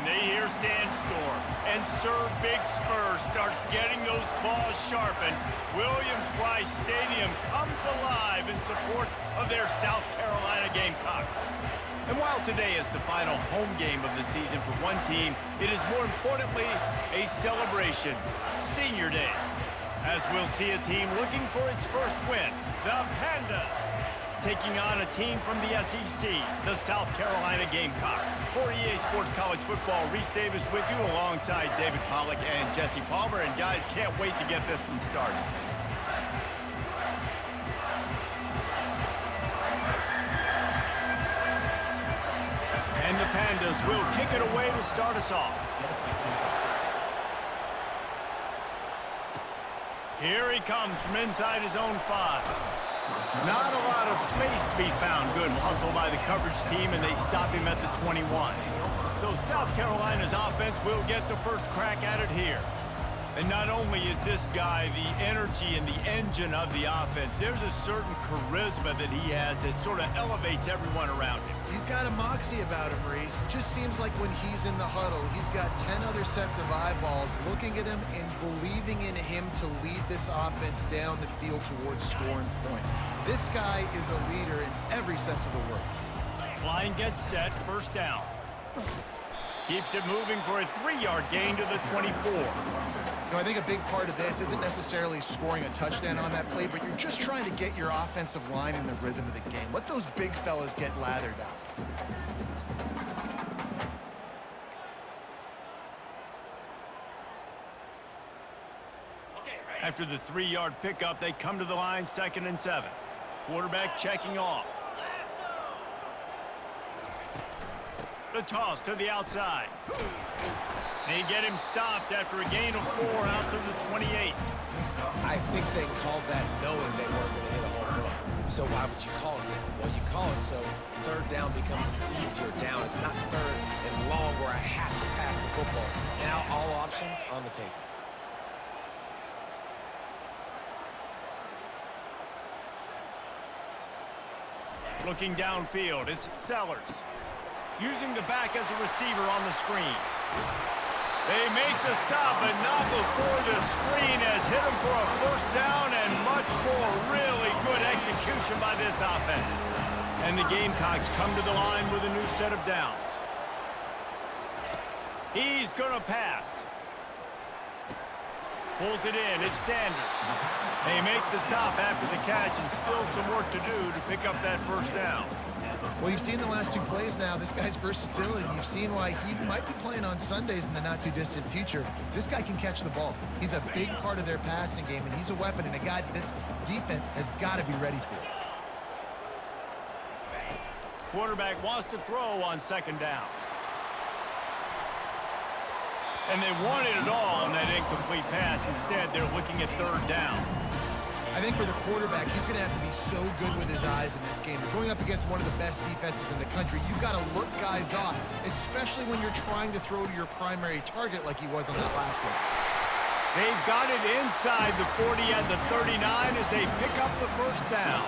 they hear Sandstorm, and Sir Big Spur starts getting those claws sharpened. Williams-Brice Stadium comes alive in support of their South Carolina Gamecocks. And while today is the final home game of the season for one team, it is more importantly a celebration, Senior Day, as we'll see a team looking for its first win, the Pandas, taking on a team from the SEC, the South Carolina Gamecocks. For EA Sports College Football, Reese Davis with you alongside David Pollack and Jesse Palmer. And guys, can't wait to get this one started. And the Pandas will kick it away to start us off. Here he comes from inside his own 5. Not a lot of space to be found. Good hustle by the coverage team, and they stop him at the 21. So South Carolina's offense will get the first crack at it here. And not only is this guy the energy and the engine of the offense, there's a certain charisma that he has that sort of elevates everyone around him. He's got a moxie about him, Reese. Just seems like when he's in the huddle, he's got 10 other sets of eyeballs looking at him and believing in him to lead this offense down the field towards scoring points. This guy is a leader in every sense of the word. Line gets set, first down. Keeps it moving for a 3-yard gain to the 24. You know, I think a big part of this isn't necessarily scoring a touchdown on that play, but you're just trying to get your offensive line in the rhythm of the game. Let those big fellas get lathered out. After the 3-yard pickup, they come to the line, 2nd and 7. Quarterback checking off. The toss to the outside. They get him stopped after a gain of 4 out to the 28. I think they called that knowing they weren't going to hit a home run. So why would you call it that? Well, you call it so 3rd down becomes an easier down. It's not 3rd and long where I have to pass the football. Now all options on the table. Looking downfield, it's Sellers. Using the back as a receiver on the screen. They make the stop, but not before the screen has hit them for a first down and much more. Really good execution by this offense. And the Gamecocks come to the line with a new set of downs. He's going to pass. Pulls it in. It's Sanders. They make the stop after the catch, and still some work to do to pick up that first down. Well, you've seen the last 2 plays now. This guy's versatility. You've seen why he might be playing on Sundays in the not-too-distant future. This guy can catch the ball. He's a big part of their passing game, and he's a weapon and a guy that this defense has got to be ready for. Quarterback wants to throw on 2nd down. And they wanted it all on that incomplete pass. Instead, they're looking at 3rd down. I think for the quarterback, he's going to have to be so good with his eyes in this game. Going up against one of the best defenses in the country, you've got to look guys off, especially when you're trying to throw to your primary target like he was on that last one. They've got it inside the 40 and the 39 as they pick up the first down.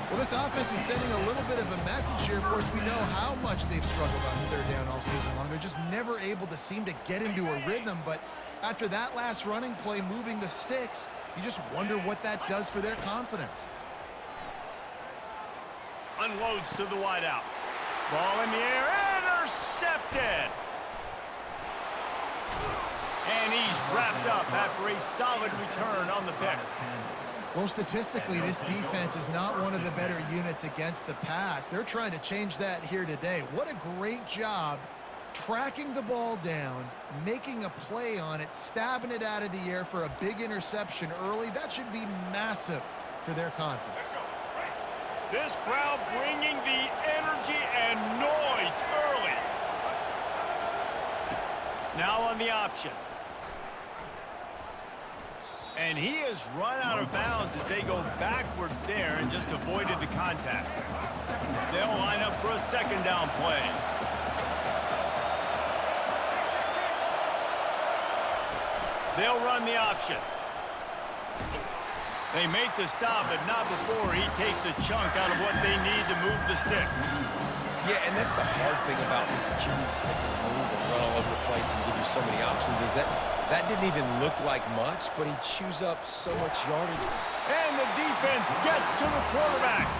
Well, this offense is sending a little bit of a message here. Of course, we know how much they've struggled on 3rd down all season long. They're just never able to seem to get into a rhythm. But after that last running play, moving the sticks, you just wonder what that does for their confidence. Unloads to the wideout. Ball in the air, intercepted. And he's wrapped up after a solid return on the pick. Well, statistically, this defense is not one of the better units against the pass. They're trying to change that here today. What a great job tracking the ball down, making a play on it, stabbing it out of the air for a big interception early. That should be massive for their confidence. This crowd bringing the energy and noise early. Now on the option. And he has run out of bounds as they go backwards there and just avoided the contact. They'll line up for a 2nd down play. They'll run the option. They make the stop, but not before he takes a chunk out of what they need to move the sticks. Yeah, and that's the hard thing about these QBs that can move and run all over the place and give you so many options is that that didn't even look like much, but he chews up so much yardage. And the defense gets to the quarterback.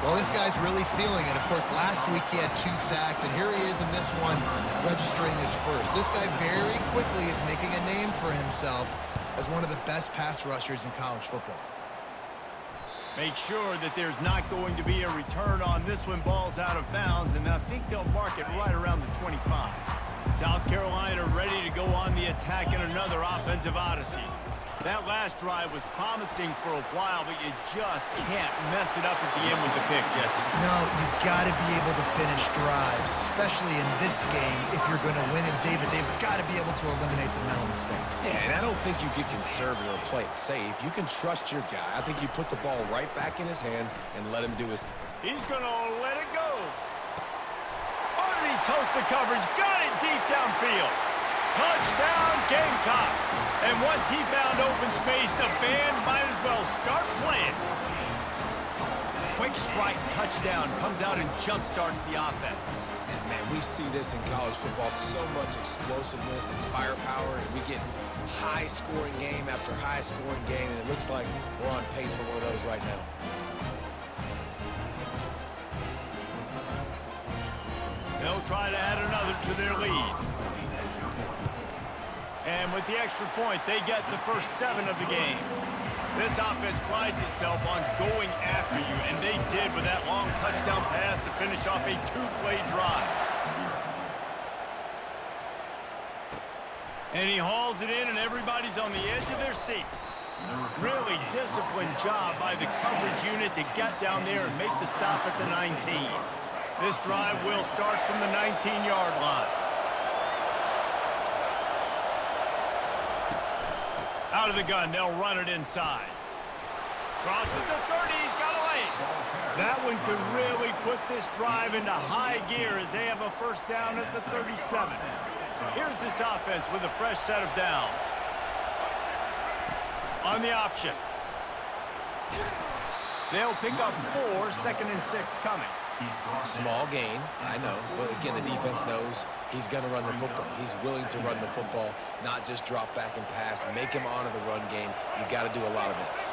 Well, this guy's really feeling it. Of course, last week he had 2 sacks, and here he is in this one registering his first. This guy very quickly is making a name for himself as one of the best pass rushers in college football. Make sure that there's not going to be a return on this when ball's out of bounds, and I think they'll mark it right around the 25. South Carolina ready to go on the attack in another offensive odyssey. That last drive was promising for a while, but you just can't mess it up at the end with the pick, Jesse. No, you've got to be able to finish drives, especially in this game if you're going to win. And David, they've got to be able to eliminate the mental mistakes. Yeah, and I don't think you get conservative or play it safe. You can trust your guy. I think you put the ball right back in his hands and let him do his thing. He's going to let it go. Underneath toast the coverage, got it deep downfield. Touchdown, Gamecocks. And once he found open space, the band might as well start playing. Quick strike touchdown comes out and jump-starts the offense. And, man, we see this in college football, so much explosiveness and firepower, and we get high-scoring game after high-scoring game, and it looks like we're on pace for one of those right now. They'll try to add another to their lead. And with the extra point, they get the first 7 of the game. This offense prides itself on going after you, and they did with that long touchdown pass to finish off a 2-play drive. And he hauls it in, and everybody's on the edge of their seats. Really disciplined job by the coverage unit to get down there and make the stop at the 19. This drive will start from the 19-yard line. Out of the gun, they'll run it inside. Crosses the 30, he's got a lane. That one could really put this drive into high gear as they have a first down at the 37. Here's this offense with a fresh set of downs. On the option. They'll pick up 4, 2nd and 6 coming. Small gain, I know, but again, the defense knows he's going to run the football. He's willing to run the football, not just drop back and pass, make him honor the run game. You got to do a lot of this.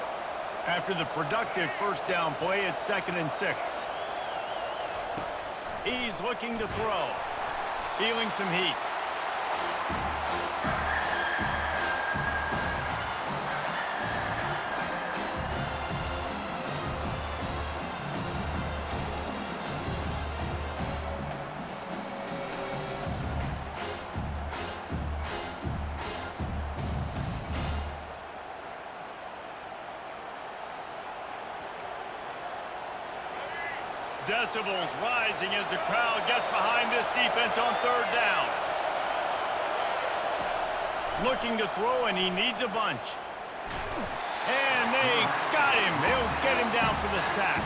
After the productive first down play, it's 2nd and 6. He's looking to throw, feeling some heat. Decibels rising as the crowd gets behind this defense on 3rd down. Looking to throw, and he needs a bunch. And they got him. They'll get him down for the sack.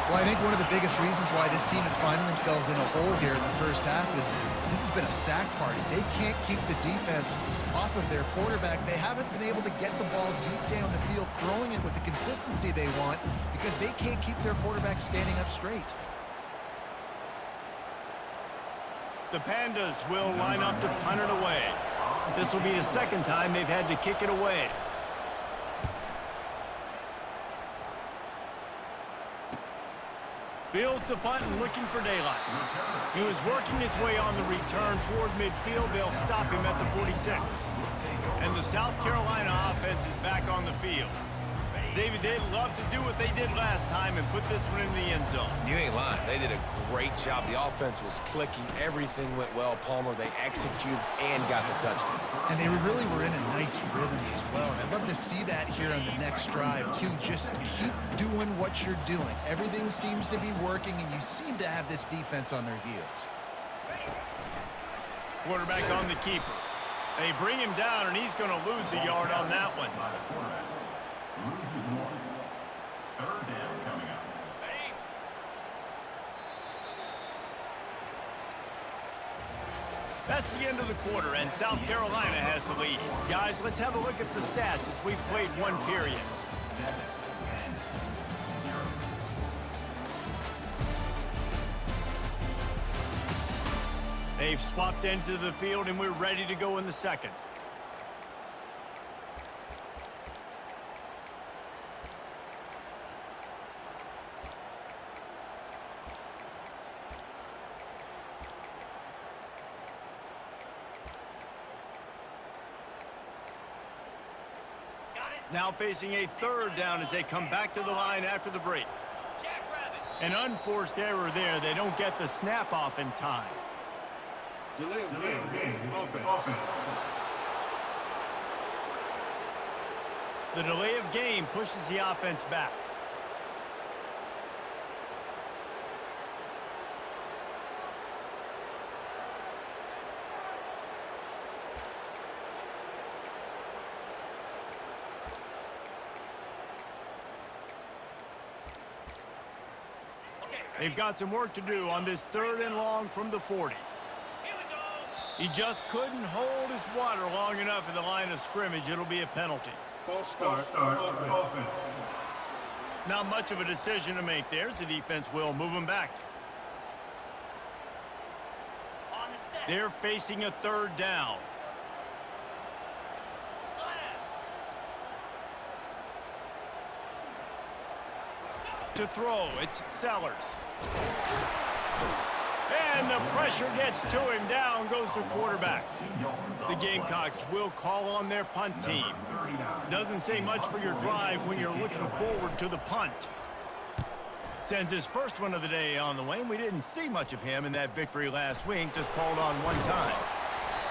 Well, I think one of the biggest reasons why this team is finding themselves in a hole here in the first half is this has been a sack party. They can't keep the defense off of their quarterback. They haven't been able to get the ball deep down the field, throwing it with the consistency they want because they can't keep their quarterback standing up straight. The Pandas will line up to punt it away. This will be the 2nd time they've had to kick it away. Fields the punt and looking for daylight. He was working his way on the return toward midfield. They'll stop him at the 46. And the South Carolina offense is back on the field. David, they'd love to do what they did last time and put this one in the end zone. You ain't lying. They did a great job. The offense was clicking. Everything went well. Palmer, they executed and got the touchdown. And they really were in a nice rhythm as well. And I'd love to see that here on the next drive, too. Just keep doing what you're doing. Everything seems to be working, and you seem to have this defense on their heels. Quarterback on the keeper. They bring him down, and he's going to lose a yard on that one. That's the end of the quarter, and South Carolina has the lead. Guys, let's have a look at the stats as we've played one period. They've swapped ends of the field, and we're ready to go in the second. Now facing a third down as they come back to the line after the break. An unforced error there. They don't get the snap off in time. Delay of game, offense. The delay of game pushes the offense back. They've got some work to do on this third and long from the 40. He just couldn't hold his water long enough in the line of scrimmage. It'll be a penalty. False start, offense. Not much of a decision to make there, so the defense will move him back. They're facing a third down. To throw, it's Sellers. And the pressure gets to him. Down goes the quarterback. The Gamecocks will call on their punt team. Doesn't say much for your drive when you're looking forward to the punt. Sends his first one of the day on the way, and we didn't see much of him in that victory last week, just called on one time.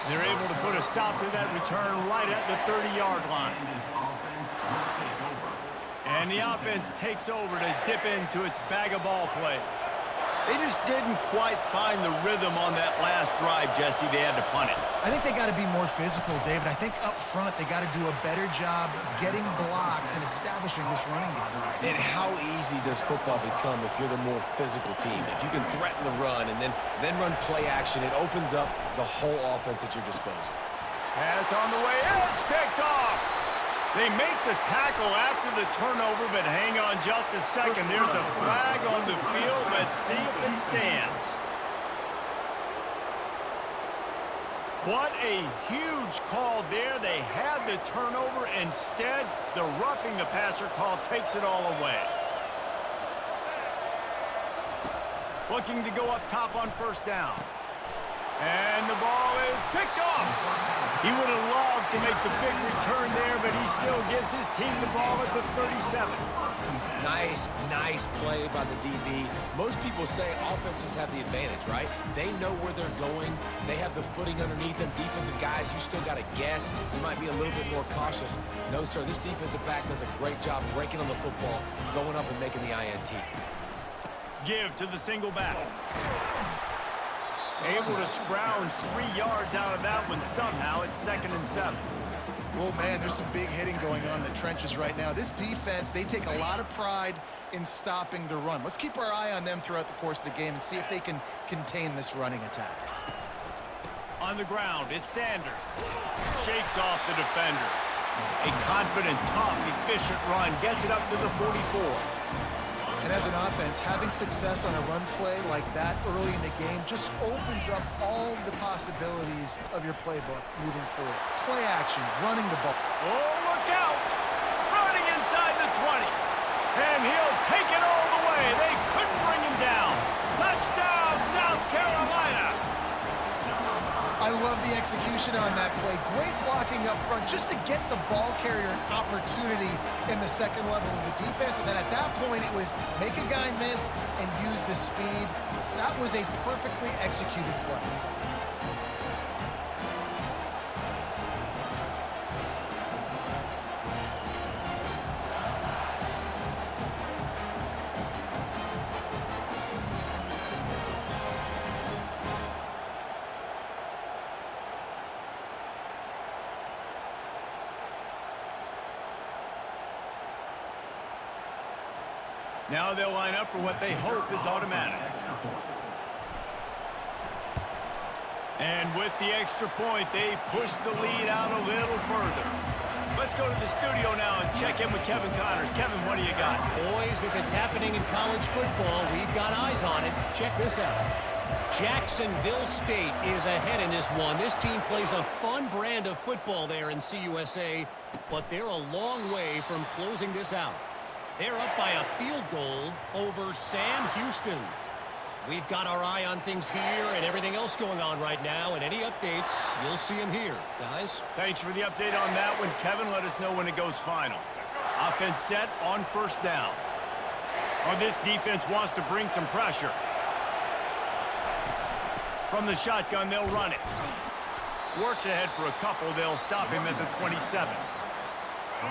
They're able to put a stop to that return right at the 30-yard line. And the offense takes over to dip into its bag of ball plays. They just didn't quite find the rhythm on that last drive, Jesse. They had to punt it. I think they got to be more physical, David. I think up front they got to do a better job getting blocks and establishing this running game. And how easy does football become if you're the more physical team? If you can threaten the run and then run play action, it opens up the whole offense at your disposal. Pass on the way. It's picked off. They make the tackle after the turnover, but hang on just a second. There's a flag on the field. Let's see if it stands. What a huge call there. They had the turnover. Instead, the roughing the passer call takes it all away. Looking to go up top on first down. And the ball is picked off. He would have loved to make the big return there, but he still gives his team the ball at the 37. Nice play by the DB. Most people say offenses have the advantage, right? They know where they're going. They have the footing underneath them. Defensive guys, you still got to guess. You might be a little bit more cautious. No, sir, this defensive back does a great job breaking on the football, going up and making the INT. Give to the single back. Able to scrounge 3 yards out of that one somehow. It's 2nd and 7. Well, man, there's some big hitting going on in the trenches right now. This defense, they take a lot of pride in stopping the run. Let's keep our eye on them throughout the course of the game and see if they can contain this running attack. On the ground, it's Sanders. Shakes off the defender. A confident, tough, efficient run. Gets it up to the 44. And as an offense, having success on a run play like that early in the game just opens up all the possibilities of your playbook moving forward. Play action, running the ball. Oh, look out! Running inside the 20. And he'll take it all the way. They couldn't bring him down. Touchdown, South Carolina! I love the execution on that play. Great blocking up front just to get the ball carrier an opportunity in the second level of the defense. And then at that point, it was make a guy miss and use the speed. That was a perfectly executed play. Now they'll line up for what they hope is automatic. And with the extra point, they push the lead out a little further. Let's go to the studio now and check in with Kevin Connors. Kevin, what do you got? Boys, if it's happening in college football, we've got eyes on it. Check this out. Jacksonville State is ahead in this one. This team plays a fun brand of football there in CUSA, but they're a long way from closing this out. They're up by a field goal over Sam Houston. We've got our eye on things here and everything else going on right now, and any updates, you'll see them here, guys. Thanks for the update on that one, Kevin. Let us know when it goes final. Offense set on first down. Oh, this defense wants to bring some pressure. From the shotgun, they'll run it. Works ahead for a couple. They'll stop him at the 27.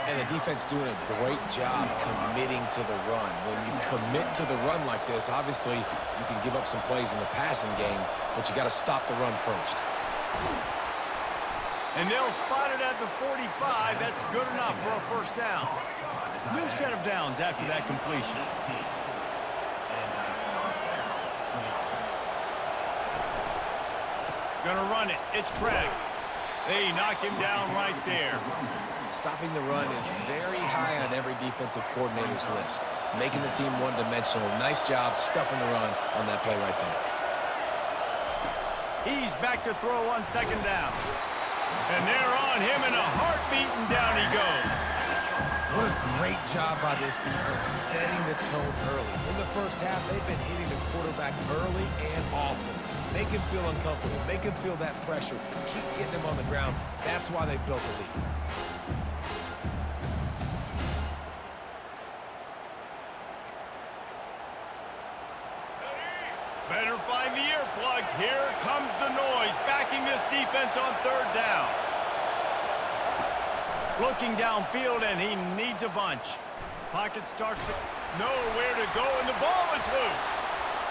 And the defense doing a great job committing to the run. When you commit to the run like this, obviously you can give up some plays in the passing game, but you got to stop the run first. And they'll spot it at the 45. That's good enough for a first down. New set of downs after that completion. Gonna run it. It's Craig. They knock him down right there. Stopping the run is very high on every defensive coordinator's list. Making the team one-dimensional. Nice job stuffing the run on that play right there. He's back to throw on second down. And they're on him in a heartbeat, and down he goes. What a great job by this defense setting the tone early. In the first half, they've been hitting the quarterback early and often. Make him feel uncomfortable. Make him feel that pressure. Keep getting him on the ground. That's why they built the lead. Better find the earplugs. Here comes the noise, backing this defense on third down. Looking downfield, and he needs a bunch. Pocket starts to know where to go, and the ball is loose.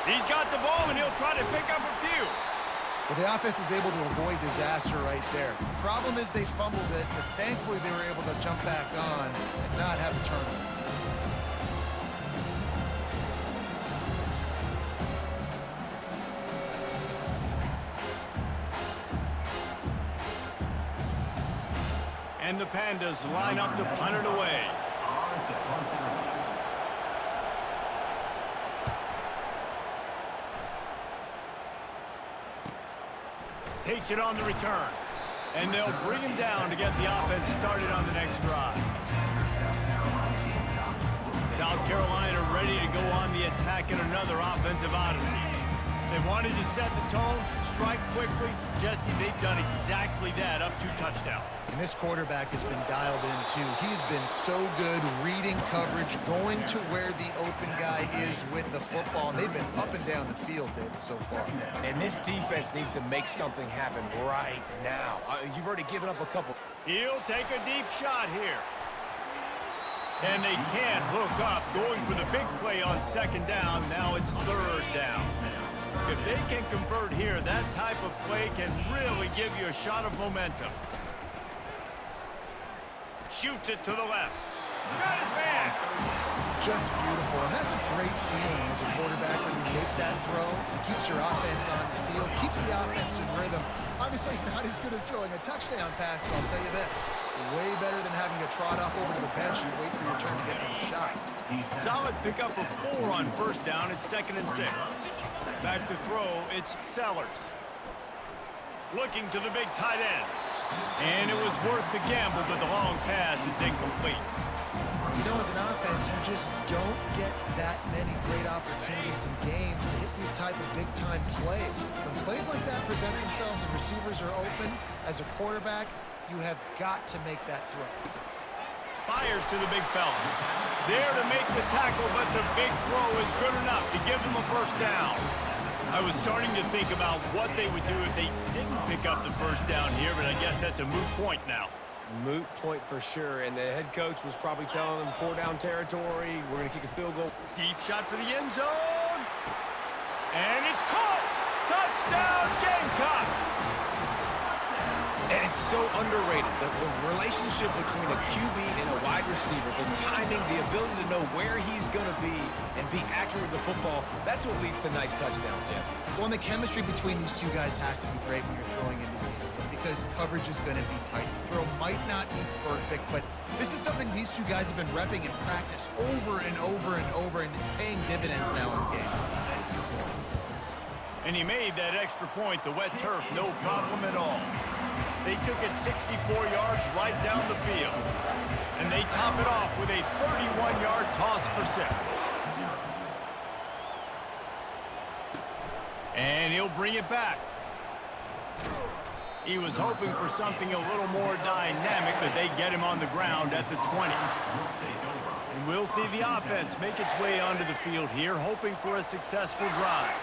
He's got the ball, and he'll try to pick up a few. Well, the offense is able to avoid disaster right there. Problem is they fumbled it, but thankfully they were able to jump back on and not have a turnover. And the Pandas line up to punt it away. Takes it on the return. And they'll bring him down to get the offense started on the next drive. South Carolina ready to go on the attack in another offensive odyssey. They wanted to set the tone, strike quickly. Jesse, they've done exactly that, up to touchdown. And this quarterback has been dialed in, too. He's been so good reading coverage, going to where the open guy is with the football. And they've been up and down the field, David, so far. And this defense needs to make something happen right now. You've already given up a couple. He'll take a deep shot here. And they can't hook up, going for the big play on second down. Now it's third down. If they can convert here, that type of play can really give you a shot of momentum. Shoots it to the left. Got his man. Just beautiful. And that's a great feeling as a quarterback when you make that throw. It keeps your offense on the field, keeps the offense in rhythm. Obviously, not as good as throwing a touchdown pass, but I'll tell you this. Way better than having to trot off over to the bench and wait for your turn to get another shot. Solid pickup of 4 on first down. It's 2nd and 6. Back to throw, it's Sellers. Looking to the big tight end. And it was worth the gamble, but the long pass is incomplete. You know, as an offense, you just don't get that many great opportunities in games to hit these type of big-time plays. When plays like that present themselves and receivers are open, as a quarterback, you have got to make that throw. Fires to the big fella. There to make the tackle, but the big throw is good enough to give them a first down. I was starting to think about what they would do if they didn't pick up the first down here, but I guess that's a moot point now. Moot point for sure, and the head coach was probably telling them 4-down territory, we're going to kick a field goal. Deep shot for the end zone. And it's caught. Touchdown, Gamecocks. And it's so underrated. The relationship between a QB and a wide receiver, the timing, the ability to know where he's going to be and be accurate with the football, that's what leads to nice touchdowns, Jesse. Well, and the chemistry between these two guys has to be great when you're throwing into the end zone because coverage is going to be tight. The throw might not be perfect, but this is something these two guys have been repping in practice over and over and over, and it's paying dividends now in game. And he made that extra point, the wet turf, no problem at all. They took it 64 yards right down the field. And they top it off with a 31-yard toss for 6. And he'll bring it back. He was hoping for something a little more dynamic, but they get him on the ground at the 20. And we'll see the offense make its way onto the field here, hoping for a successful drive.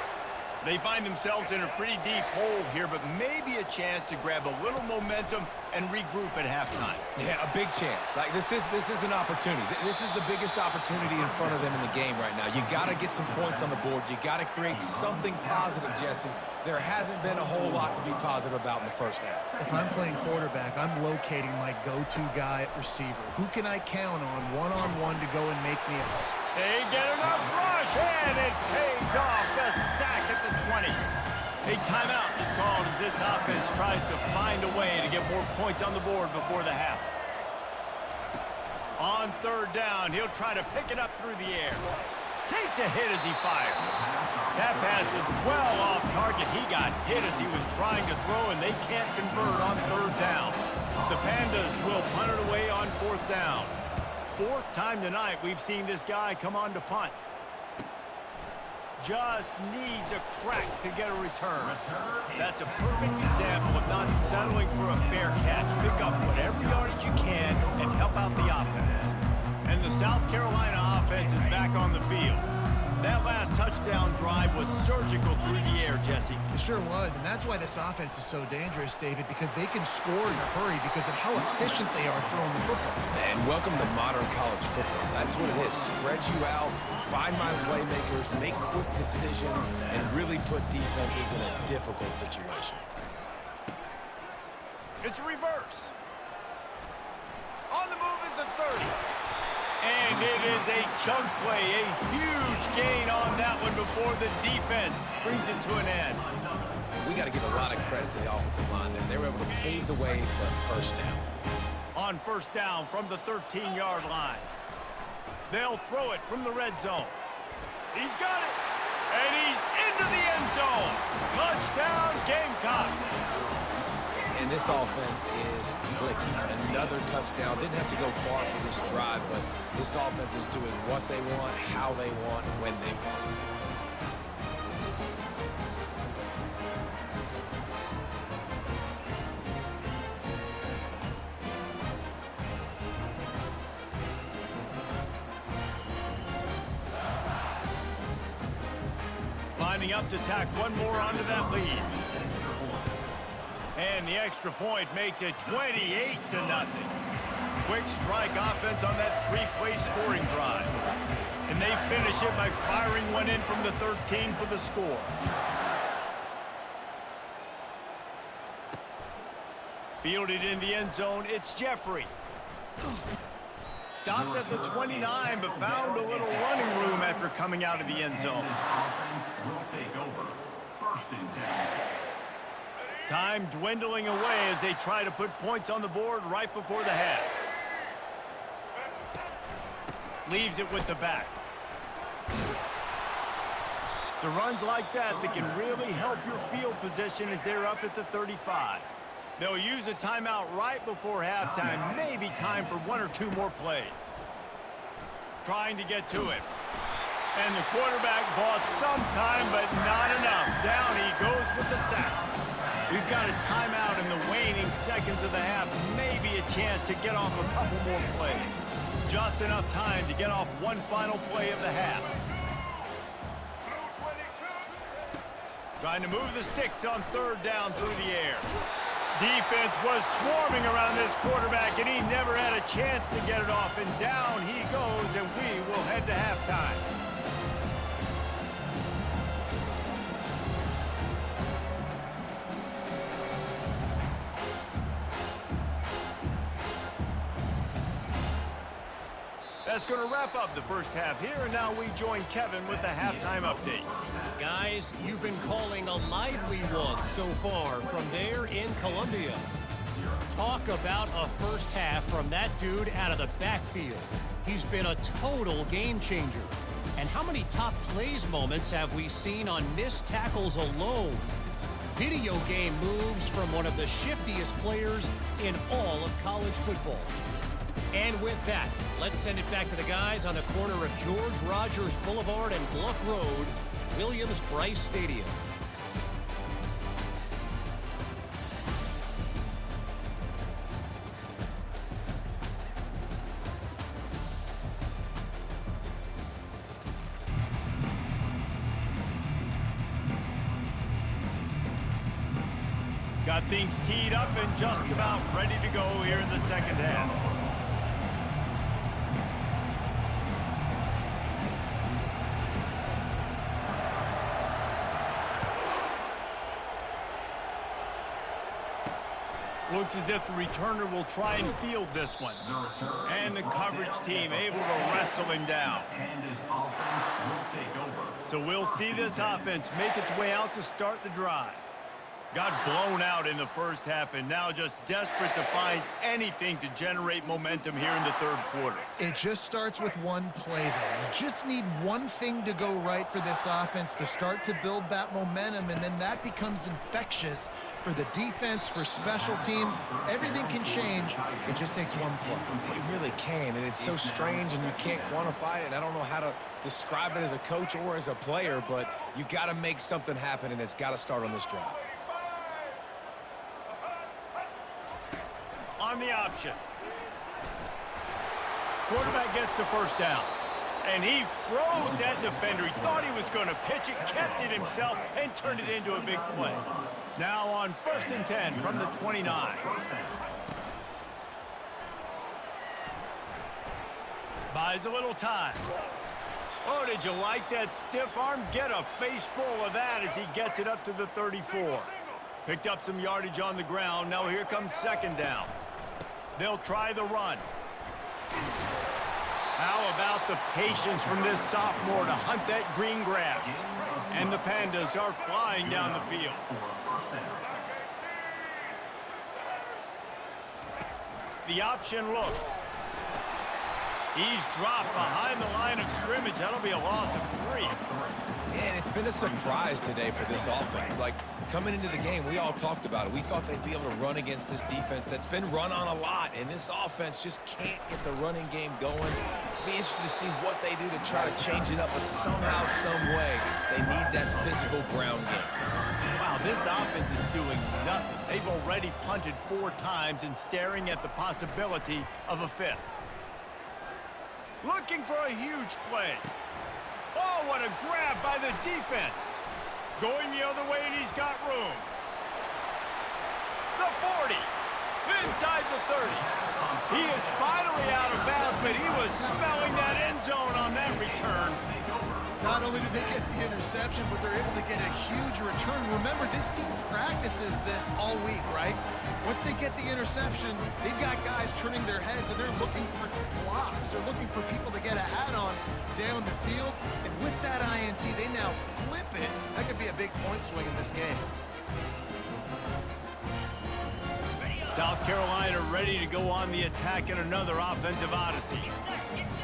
They find themselves in a pretty deep hole here, but maybe a chance to grab a little momentum and regroup at halftime. Yeah, a big chance. Like this is an opportunity. This is the biggest opportunity in front of them in the game right now. You got to get some points on the board. You got to create something positive, Jesse. There hasn't been a whole lot to be positive about in the first half. If I'm playing quarterback, I'm locating my go-to guy at receiver. Who can I count on one-on-one to go and make me a... They get enough rush, and it pays off. The sack at the 20. A timeout is called as this offense tries to find a way to get more points on the board before the half. On third down, he'll try to pick it up through the air. Takes a hit as he fires. That pass is well off target. He got hit as he was trying to throw, and they can't convert on third down. The Pandas will punt it away on fourth down. Fourth time tonight we've seen this guy come on to punt. Just needs a crack to get a return. That's a perfect example of not settling for a fair catch. Pick up whatever yardage you can and help out the offense. And the South Carolina offense is back on the field. That last touchdown drive was surgical through the air, Jesse. It sure was, and that's why this offense is so dangerous, David, because they can score in a hurry because of how efficient they are throwing the football. And welcome to modern college football. That's what it is. Spread you out, find my playmakers, make quick decisions, and really put defenses in a difficult situation. It's a reverse. On the move at the 30. And it is a chunk play, a huge gain on that one before the defense brings it to an end. We got to give a lot of credit to the offensive line there. They were able to pave the way for a first down. On first down from the 13-yard line. They'll throw it from the red zone. He's got it. And he's into the end zone. Touchdown, Gamecocks. And this offense is clicking. Another touchdown. Didn't have to go far for this drive, but this offense is doing what they want, how they want, when they want. Lining up to tack one more onto that lead. And the extra point makes it 28-0. Quick strike offense on that three-play scoring drive. And they finish it by firing one in from the 13 for the score. Fielded in the end zone, it's Jeffrey. Stopped at the 29, but found a little running room after coming out of the end zone. Will take over. First and 10. Time dwindling away as they try to put points on the board right before the half. Leaves it with the back. It's runs like that that can really help your field position as they're up at the 35. They'll use a timeout right before halftime. Maybe time for one or two more plays. Trying to get to it. And the quarterback bought some time, but not enough. Down he goes with the sack. We've got a timeout in the waning seconds of the half. Maybe a chance to get off a couple more plays. Just enough time to get off one final play of the half. Trying to move the sticks on third down through the air. Defense was swarming around this quarterback, and he never had a chance to get it off. And down he goes, and we will head to halftime. that's going to wrap up the first half here, and now we join Kevin with the halftime update. Guys, you've been calling a lively one so far from there in Columbia. Talk about a first half from that dude out of the backfield. He's been a total game changer. And how many top plays moments have we seen on missed tackles alone? Video game moves from one of the shiftiest players in all of college football. And with that, let's send it back to the guys on the corner of George Rogers Boulevard and Bluff Road, Williams-Brice Stadium. Got things teed up and just about ready to go here in the second half. Looks as if the returner will try and field this one. And the coverage team able to wrestle him down. So we'll see this offense make its way out to start the drive. Got blown out in the first half and now just desperate to find anything to generate momentum here in the third quarter. It just starts with one play, though. You just need one thing to go right for this offense to start to build that momentum, and then that becomes infectious for the defense, for special teams. Everything can change. It just takes one play. It really can, and it's so strange, and you can't quantify it. And I don't know how to describe it as a coach or as a player, but you got to make something happen, and it's got to start on this drive. On the option. Quarterback gets the first down. And he froze that defender. He thought he was going to pitch it, kept it himself, and turned it into a big play. Now on 1st and 10 from the 29. Buys a little time. Oh, did you like that stiff arm? Get a face full of that as he gets it up to the 34. Picked up some yardage on the ground. Now here comes second down. They'll try the run. How about the patience from this sophomore to hunt that green grass? And the Pandas are flying down the field. The option look. He's dropped behind the line of scrimmage. That'll be a loss of 3. Yeah, and it's been a surprise today for this offense. Like, coming into the game, we all talked about it. We thought they'd be able to run against this defense that's been run on a lot, and this offense just can't get the running game going. It'll be interesting to see what they do to try to change it up, but somehow, some way, they need that physical ground game. Wow, this offense is doing nothing. They've already punted 4 times and staring at the possibility of a 5th. Looking for a huge play. Oh, what a grab by the defense. Going the other way, and he's got room. The 40. Inside the 30. He is finally out of bounds, but he was smelling that end zone on that return. Not only do they get the interception, but they're able to get a huge return. Remember, this team practices this all week, right? Once they get the interception, they've got guys turning their heads, and they're looking for blocks. They're looking for people to get a hat on down the field. And with that INT, they now flip it. That could be a big point swing in this game. South Carolina ready to go on the attack in another offensive odyssey.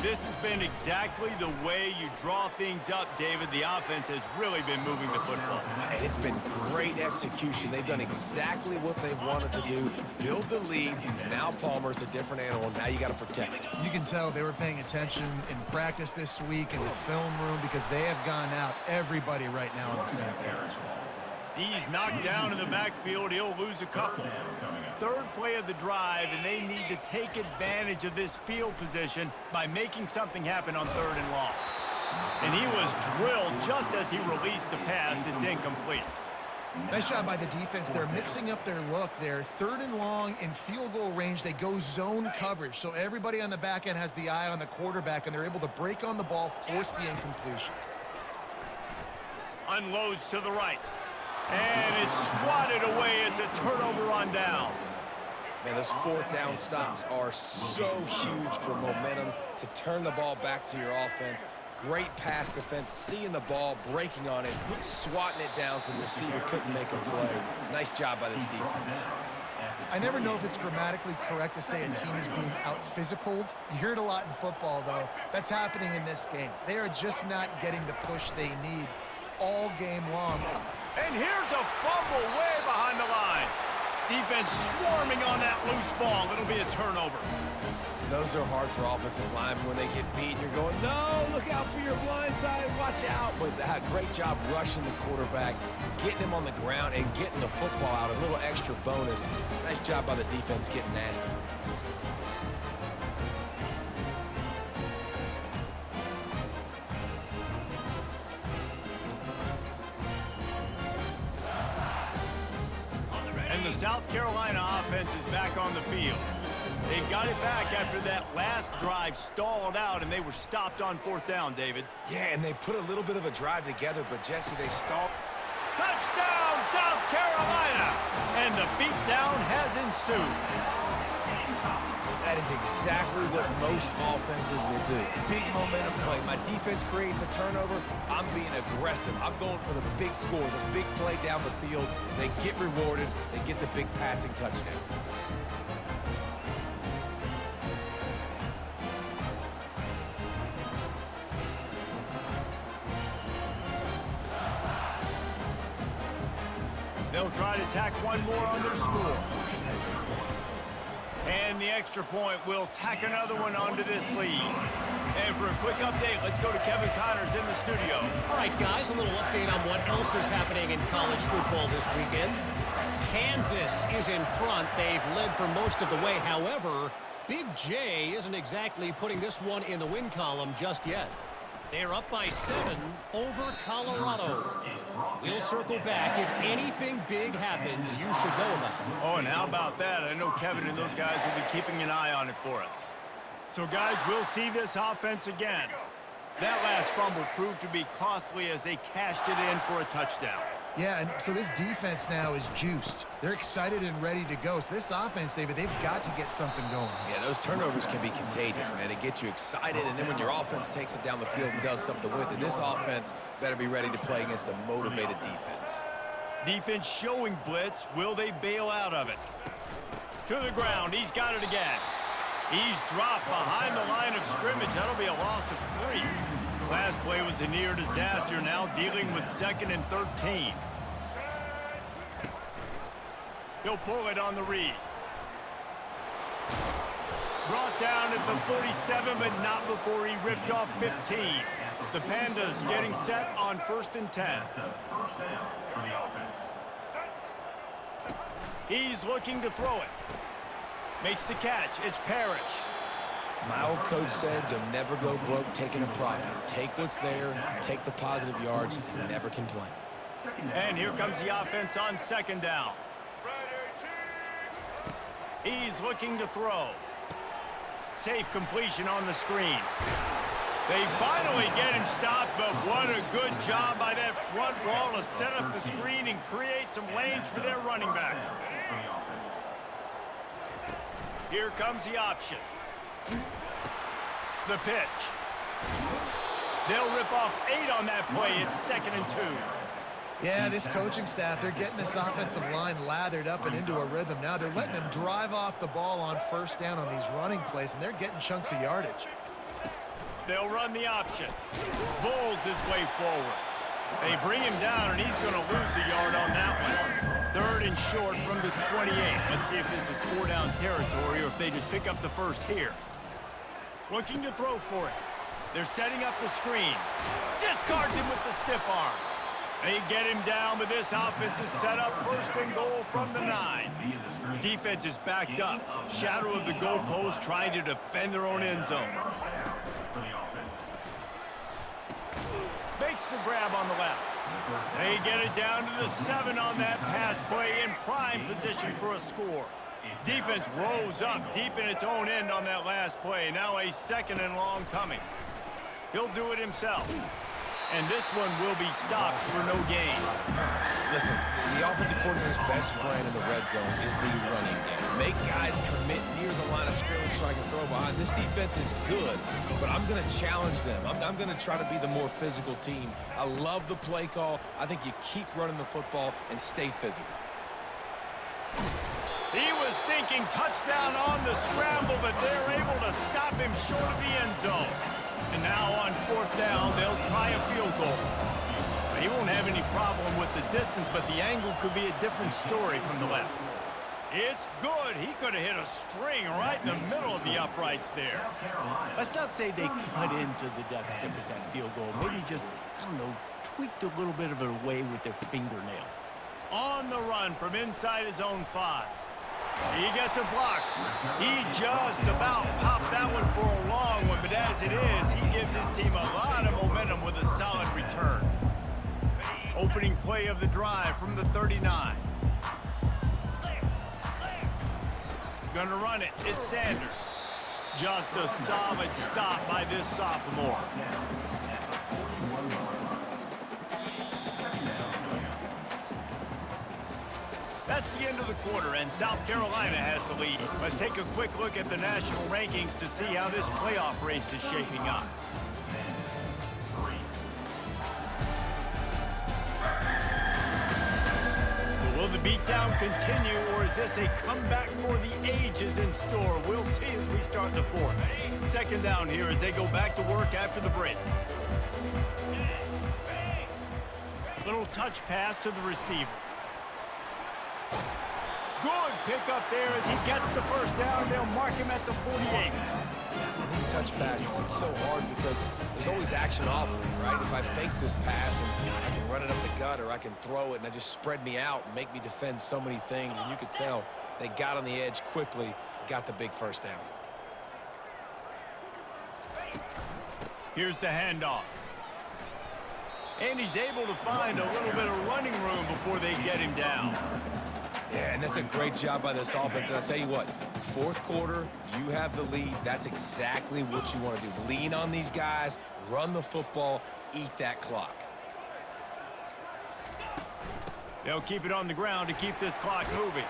This has been exactly the way you draw things up, David. The offense has really been moving the football. And it's been great execution. They've done exactly what they've wanted to do. Build the lead. Now Palmer's a different animal. Now you got to protect it. You can tell they were paying attention in practice this week in the film room because they have gone out everybody right now on the same page. He's knocked down in the backfield. He'll lose a couple. Third play of the drive, and they need to take advantage of this field position by making something happen on 3rd and long. And he was drilled just as he released the pass. It's incomplete. Nice job by the defense. They're mixing up their look there. 3rd and long in field goal range. They go zone coverage. So everybody on the back end has the eye on the quarterback, and they're able to break on the ball, force the incompletion. Unloads to the right. And it's swatted away. It's a turnover on downs. Man, those fourth down stops are so huge for momentum to turn the ball back to your offense. Great pass defense, seeing the ball, breaking on it, swatting it down so the receiver couldn't make a play. Nice job by this defense. I never know if it's grammatically correct to say a team is being out-physicaled. You hear it a lot in football, though. That's happening in this game. They are just not getting the push they need all game long. And here's a fumble way behind the line. Defense swarming on that loose ball. It'll be a turnover. Those are hard for offensive linemen when they get beat. You're going, no, look out for your blind side, watch out. But great job rushing the quarterback, getting him on the ground, and getting the football out. A little extra bonus. Nice job by the defense getting nasty. And the South Carolina offense is back on the field. They got it back after that last drive stalled out, and they were stopped on fourth down, David. Yeah, and they put a little bit of a drive together, but, Jesse, they stalled. Touchdown, South Carolina! And the beatdown has ensued. That is exactly what most offenses will do. Big momentum play. My defense creates a turnover. I'm being aggressive. I'm going for the big score, the big play down the field. They get rewarded. They get the big passing touchdown. They'll try to tack one more on their score. And the extra point will tack another one onto this lead. And for a quick update, let's go to Kevin Connors in the studio. All right, guys, a little update on what else is happening in college football this weekend. Kansas is in front. They've led for most of the way. However, Big J isn't exactly putting this one in the win column just yet. They're up by 7 over Colorado. We'll circle back. If anything big happens, you should know about it. Oh, and how about that? I know Kevin and those guys will be keeping an eye on it for us. So, guys, we'll see this offense again. That last fumble proved to be costly as they cashed it in for a touchdown. Yeah, and so this defense now is juiced. They're excited and ready to go. So this offense, David, they've got to get something going. Yeah, those turnovers can be contagious, man. It gets you excited, and then when your offense takes it down the field and does something with it, this offense better be ready to play against a motivated defense. Defense showing blitz. Will they bail out of it? To the ground. He's got it again. He's dropped behind the line of scrimmage. That'll be a loss of 3. Last play was a near disaster. Now dealing with 2nd and 13. He'll pull it on the read. Brought down at the 47, but not before he ripped off 15. The Pandas getting set on 1st and 10. He's looking to throw it. Makes the catch. It's Parrish. My old coach said you'll never go broke taking a profit. Take what's there, take the positive yards, and never complain. And here comes the offense on 2nd down. He's looking to throw. Safe completion on the screen. They finally get him stopped, but what a good job by that front wall to set up the screen and create some lanes for their running back. Here comes the option. The pitch. They'll rip off 8 on that play. It's 2nd and 2. Yeah, this coaching staff, they're getting this offensive line lathered up and into a rhythm. Now they're letting them drive off the ball on 1st down on these running plays, and they're getting chunks of yardage. They'll run the option. Bulls his way forward. They bring him down, and he's going to lose a yard on that one. 3rd and short from the 28. Let's see if this is 4-down territory or if they just pick up the first here. Looking to throw for it. They're setting up the screen. Discards him with the stiff arm. They get him down, but this offense is set up 1st and goal from the 9. Defense is backed up. Shadow of the goalpost trying to defend their own end zone. Makes the grab on the left. They get it down to the 7 on that pass play in prime position for a score. Defense rose up deep in its own end on that last play. Now a 2nd and long coming. He'll do it himself. And this one will be stopped for no gain. Listen, the offensive coordinator's best friend in the red zone is the running game. Make guys commit near the line of scrimmage so I can throw behind. This defense is good, but I'm going to challenge them. I'm going to try to be the more physical team. I love the play call. I think you keep running the football and stay physical. He was thinking touchdown on the scramble, but they're able to stop him short of the end zone. And now on 4th down, they'll try a field goal. He won't have any problem with the distance, but the angle could be a different story from the left. It's good. He could have hit a string right in the middle of the uprights there. Let's not say they cut into the deficit with that field goal. Maybe just, I don't know, tweaked a little bit of it away with their fingernail. On the run from inside his own 5. He gets a block. He just about popped that one for a long one, but as it is, he gives his team a lot of momentum with a solid return. Opening play of the drive from the 39. Gonna run it. It's Sanders. Just a solid stop by this sophomore. That's the end of the quarter, and South Carolina has the lead. Let's take a quick look at the national rankings to see how this playoff race is shaping up. So will the beatdown continue, or is this a comeback for the ages in store? We'll see as we start the 4th. 2nd down here as they go back to work after the break. Little touch pass to the receiver. Good pickup there as he gets the 1st down. They'll mark him at the 48. And these touch passes, it's so hard because there's always action off of it, right? If I fake this pass and I can run it up the gut, or I can throw it and I just spread me out and make me defend so many things, and you could tell they got on the edge quickly, got the big 1st down. Here's the handoff. And he's able to find a little bit of running room before they get him down. Yeah, and that's a great job by this offense. And I'll tell you what, 4th quarter, you have the lead. That's exactly what you want to do. Lean on these guys, run the football, eat that clock. They'll keep it on the ground to keep this clock moving.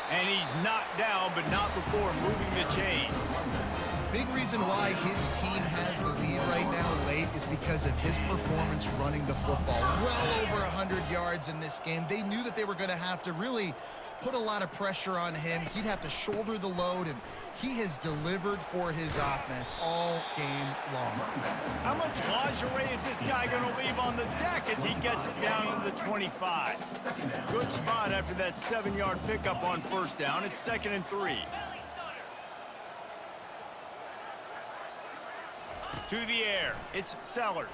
And he's knocked down, but not before moving the chains. Big reason why his team has the lead right now late is because of his performance running the football. Well over 100 yards in this game. They knew that they were going to have to really put a lot of pressure on him. He'd have to shoulder the load, and he has delivered for his offense all game long. How much lingerie is this guy going to leave on the deck as he gets it down to the 25? Good spot after that 7-yard pickup on 1st down. It's 2nd and 3. To the air, it's Sellers.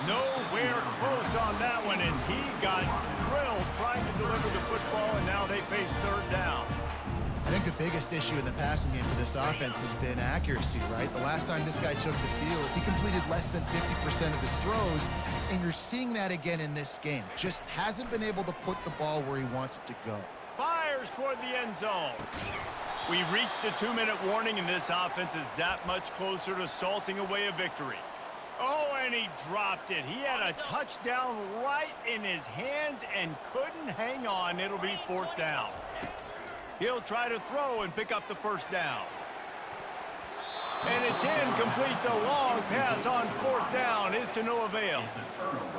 Nowhere close on that one as he got drilled trying to deliver the football, and now they face 3rd down. I think the biggest issue in the passing game for this offense has been accuracy, right? The last time this guy took the field, he completed less than 50% of his throws, and you're seeing that again in this game. Just hasn't been able to put the ball where he wants it to go. Fires toward the end zone. We've reached the 2-minute warning, and this offense is that much closer to salting away a victory. Oh, and he dropped it. He had a touchdown right in his hands and couldn't hang on. It'll be 4th down. He'll try to throw and pick up the 1st down. And it's incomplete. The long pass on 4th down is to no avail.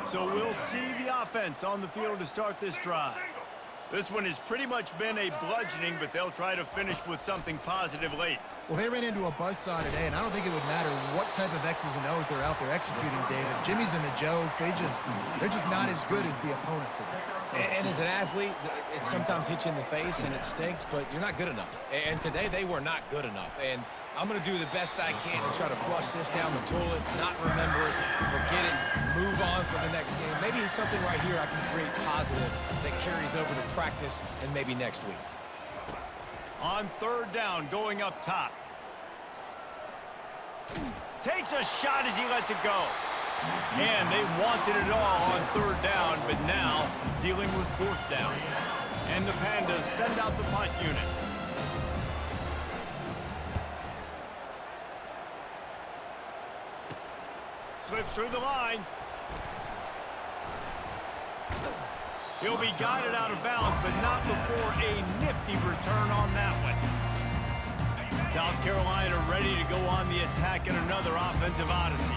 So we'll see the offense on the field to start this drive. This one has pretty much been a bludgeoning, but they'll try to finish with something positive late. Well, they ran into a buzzsaw today, and I don't think it would matter what type of X's and O's they're out there executing, David. Jimmy's and the Joes, they're just not as good as the opponent today. And as an athlete, it sometimes hits you in the face and it stinks, but you're not good enough. And today they were not good enough. And I'm going to do the best I can to try to flush this down the toilet, not remember it, forget it, move on for the next game. Maybe it's something right here I can create positive that carries over to practice and maybe next week. On 3rd down, going up top. Takes a shot as he lets it go. And they wanted it all on 3rd down, but now dealing with 4th down. And the Pandas send out the punt unit. Slips through the line. He'll be guided out of bounds, but not before a nifty return on that one. South Carolina ready to go on the attack in another offensive odyssey.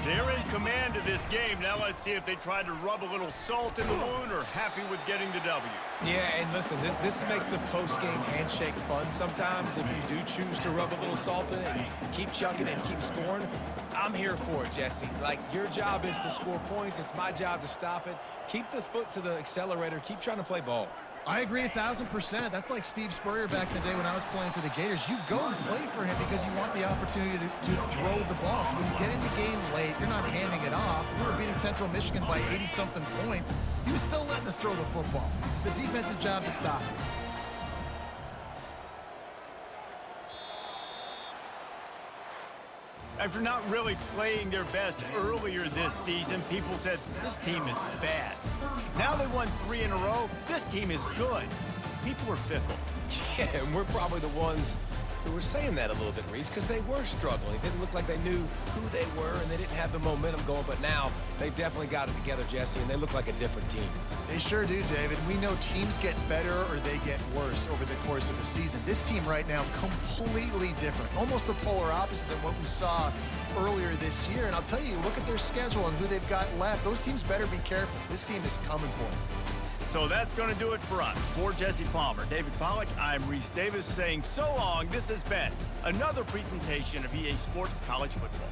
They're in command of this game. Now let's see if they try to rub a little salt in the wound or happy with getting the W. Yeah, and listen, this makes the post-game handshake fun sometimes. If you do choose to rub a little salt in it and keep chucking and keep scoring, I'm here for it, Jesse. Like, your job is to score points. It's my job to stop it. Keep the foot to the accelerator. Keep trying to play ball. I agree 1,000%. That's like Steve Spurrier back in the day when I was playing for the Gators. You go and play for him because you want the opportunity to throw the ball. So when you get in the game late, you're not handing it off. We were beating Central Michigan by 80-something points. He was still letting us throw the football. It's the defense's job to stop it. After not really playing their best earlier this season, people said, this team is bad. Now they won 3 in a row. This team is good. People are fickle. Yeah, and we're probably the ones who were saying that a little bit, Reese, because they were struggling. It didn't look like they knew who they were, and they didn't have the momentum going. But now they definitely got it together, Jesse, and they look like a different team. They sure do, David. We know teams get better or they get worse over the course of the season. This team right now, completely different. Almost the polar opposite than what we saw earlier this year. And I'll tell you, look at their schedule and who they've got left. Those teams better be careful. This team is coming for them. So that's going to do it for us. For Jesse Palmer, David Pollack, I'm Reese Davis saying so long. This has been another presentation of EA Sports College Football.